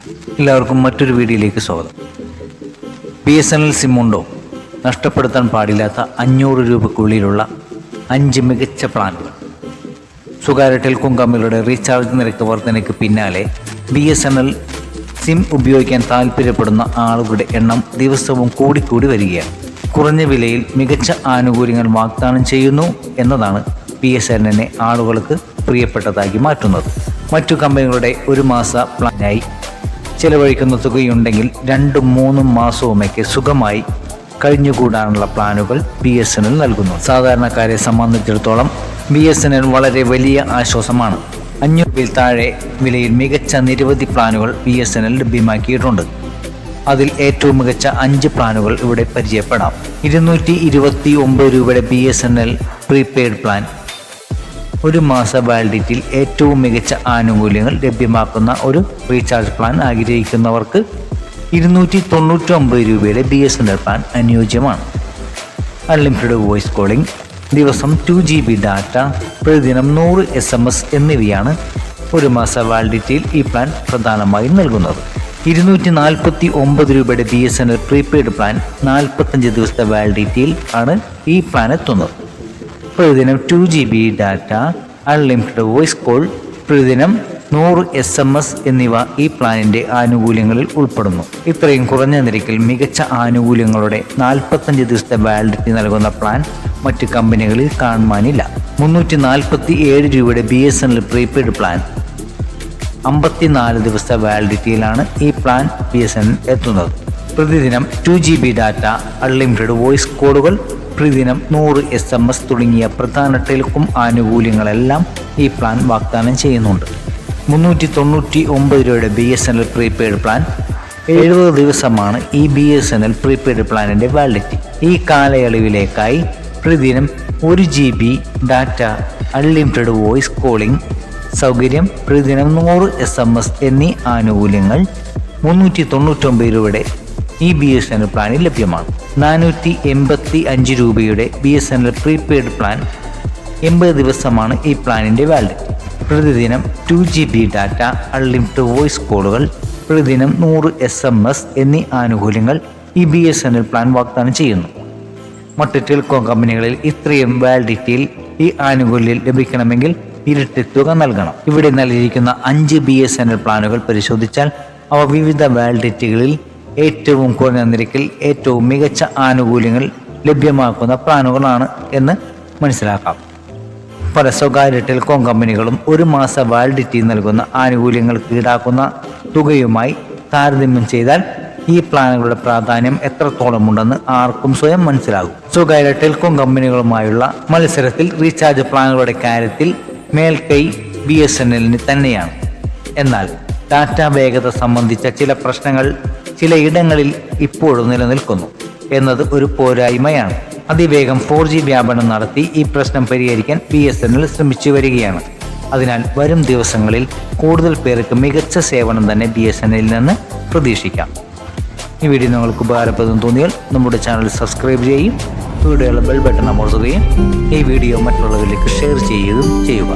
എല്ലാവർക്കും മറ്റൊരു വീഡിയോയിലേക്ക് സ്വാഗതം. BSNL സിം ഉണ്ടോ? നഷ്ടപ്പെടുത്താൻ പാടില്ലാത്ത 500 രൂപയ്ക്കുള്ളിലുള്ള 5 മികച്ച പ്ലാനുകൾ. സ്വകാര്യ ടെലികോം കമ്പനികളുടെ റീചാർജ് നിരക്ക് വർധനയ്ക്ക് പിന്നാലെ BSNL സിം ഉപയോഗിക്കാൻ താല്പര്യപ്പെടുന്ന ആളുകളുടെ എണ്ണം ദിവസവും കൂടിക്കൂടി വരികയാണ്. കുറഞ്ഞ വിലയിൽ മികച്ച ആനുകൂല്യങ്ങൾ വാഗ്ദാനം ചെയ്യുന്നു എന്നതാണ് BSNLനെ ആളുകൾക്ക് പ്രിയപ്പെട്ടതാക്കി മാറ്റുന്നത്. മറ്റു കമ്പനികളുടെ ഒരു മാസ പ്ലാനായി ചിലവഴിക്കുന്ന തുകയുണ്ടെങ്കിൽ 2-3 മാസവുമൊക്കെ സുഖമായി കഴിഞ്ഞുകൂടാനുള്ള പ്ലാനുകൾ BSNL നൽകുന്നു. സാധാരണക്കാരെ സംബന്ധിച്ചിടത്തോളം BSNL വളരെ വലിയ ആശ്വാസമാണ്. 500 താഴെ വിലയിൽ മികച്ച നിരവധി പ്ലാനുകൾ BSNL ലഭ്യമാക്കിയിട്ടുണ്ട്. അതിൽ ഏറ്റവും മികച്ച 5 പ്ലാനുകൾ ഇവിടെ പരിചയപ്പെടാം. 229 രൂപയുടെ BSNL പ്രീപെയ്ഡ് പ്ലാൻ. ഒരു മാസ വാലിഡിറ്റിയിൽ ഏറ്റവും മികച്ച ആനുകൂല്യങ്ങൾ ലഭ്യമാക്കുന്ന ഒരു റീചാർജ് പ്ലാൻ ആഗ്രഹിക്കുന്നവർക്ക് 299 രൂപയുടെ BSNL പ്ലാൻ അനുയോജ്യമാണ്. അൺലിമിറ്റഡ് വോയിസ് കോളിംഗ്, ദിവസം 2 GB ഡാറ്റ, പ്രതിദിനം 100 SMS എന്നിവയാണ് ഒരു മാസ വാലിഡിറ്റിയിൽ ഈ പ്ലാൻ പ്രധാനമായും നൽകുന്നത്. 249 രൂപയുടെ BSNL പ്രീപെയ്ഡ് പ്ലാൻ 45 ദിവസത്തെ വാലിഡിറ്റിയിൽ ആണ് ഈ പ്ലാൻ എത്തുന്നത്. പ്രതിദിനം 2 GB data, unlimited voice call, പ്രതിദിനം 100 SMS എന്നിവ ഈ പ്ലാനിൻ്റെ ആനുകൂല്യങ്ങളിൽ ഉൾപ്പെടുന്നു. ഇത്രയും കുറഞ്ഞ നിരക്കിൽ മികച്ച ആനുകൂല്യങ്ങളുടെ 45 ദിവസത്തെ വാലിഡിറ്റി നൽകുന്ന പ്ലാൻ മറ്റ് കമ്പനികളിൽ കാണുവാനില്ല. 347 രൂപയുടെ BSNL പ്രീപെയ്ഡ് പ്ലാൻ 54 ദിവസത്തെ വാലിഡിറ്റിയിലാണ് ഈ പ്ലാൻ BSNL എത്തുന്നത്. പ്രതിദിനം 2 GB ഡാറ്റ, അൺലിമിറ്റഡ് വോയിസ് കോളുകൾ, പ്രതിദിനം 100 SMS തുടങ്ങിയ പ്രധാന ടെലികോം ആനുകൂല്യങ്ങളെല്ലാം ഈ പ്ലാൻ വാഗ്ദാനം ചെയ്യുന്നുണ്ട്. 399 രൂപയുടെ BSNL പ്രീപെയ്ഡ് പ്ലാൻ 70 ദിവസമാണ് ഈ BSNL പ്രീപെയ്ഡ് പ്ലാനിൻ്റെ വാലിഡിറ്റി. ഈ കാലയളവിലേക്കായി പ്രതിദിനം 1 GB data, unlimited voice calling സൗകര്യം, പ്രതിദിനം 100 SMS എന്നീ ആനുകൂല്യങ്ങൾ 399 രൂപയുടെ ഈ BSNL പ്ലാനിൽ ലഭ്യമാണ്. 485 രൂപയുടെ BSNL പ്രീപെയ്ഡ് പ്ലാൻ 80 ദിവസമാണ് ഈ പ്ലാനിൻ്റെ വാലിഡിറ്റി. പ്രതിദിനം 2 GB ഡാറ്റ, അൺലിമിറ്റഡ് വോയിസ് കോളുകൾ, പ്രതിദിനം 100 SMS എന്നീ ആനുകൂല്യങ്ങൾ ഈ BSNL പ്ലാൻ വാഗ്ദാനം ചെയ്യുന്നു. മറ്റ് ടെലികോം കമ്പനികളിൽ ഇത്രയും വാലിഡിറ്റിയിൽ ഈ ആനുകൂല്യം ലഭിക്കണമെങ്കിൽ ഇരട്ടി തുക നൽകണം. ഇവിടെ നൽകിയിരിക്കുന്ന 5 BSNL പ്ലാനുകൾ പരിശോധിച്ചാൽ അവ വിവിധ വാലിഡിറ്റികളിൽ ഏറ്റവും കുറഞ്ഞ നിരക്കിൽ ഏറ്റവും മികച്ച ആനുകൂല്യങ്ങൾ ലഭ്യമാക്കുന്ന പ്ലാനുകളാണ് എന്ന് മനസ്സിലാക്കാം. പല സ്വകാര്യ ടെലികോം കമ്പനികളും ഒരു മാസ വാലിഡിറ്റി നൽകുന്ന ആനുകൂല്യങ്ങൾക്ക് ഈടാക്കുന്ന തുകയുമായി താരതമ്യം ചെയ്താൽ ഈ പ്ലാനുകളുടെ പ്രാധാന്യം എത്രത്തോളമുണ്ടെന്ന് ആർക്കും സ്വയം മനസ്സിലാകും. സ്വകാര്യ ടെലികോം കമ്പനികളുമായുള്ള മത്സരത്തിൽ റീചാർജ് പ്ലാനുകളുടെ കാര്യത്തിൽ മേൽക്കൈ BSNLന് തന്നെയാണ്. എന്നാൽ ഡാറ്റ വേഗത സംബന്ധിച്ച ചില പ്രശ്നങ്ങൾ ചിലയിടങ്ങളിൽ ഇപ്പോഴും നിലനിൽക്കുന്നു എന്നത് ഒരു പോരായ്മയാണ്. അതിവേഗം 4G വ്യാപനം നടത്തി ഈ പ്രശ്നം പരിഹരിക്കാൻ BSNL ശ്രമിച്ചു വരികയാണ്. അതിനാൽ വരും ദിവസങ്ങളിൽ കൂടുതൽ പേർക്ക് മികച്ച സേവനം തന്നെ BSNLൽ നിന്ന് പ്രതീക്ഷിക്കാം. ഈ വീഡിയോ നിങ്ങൾക്ക് ഉപകാരപ്രദം തോന്നിയാൽ നമ്മുടെ ചാനൽ സബ്സ്ക്രൈബ് ചെയ്യും, വീഡിയോയുടെ ബെൽ ബട്ടൺ അമർത്തുകയും ഈ വീഡിയോ മറ്റുള്ളവരിലേക്ക് ഷെയർ ചെയ്യുക.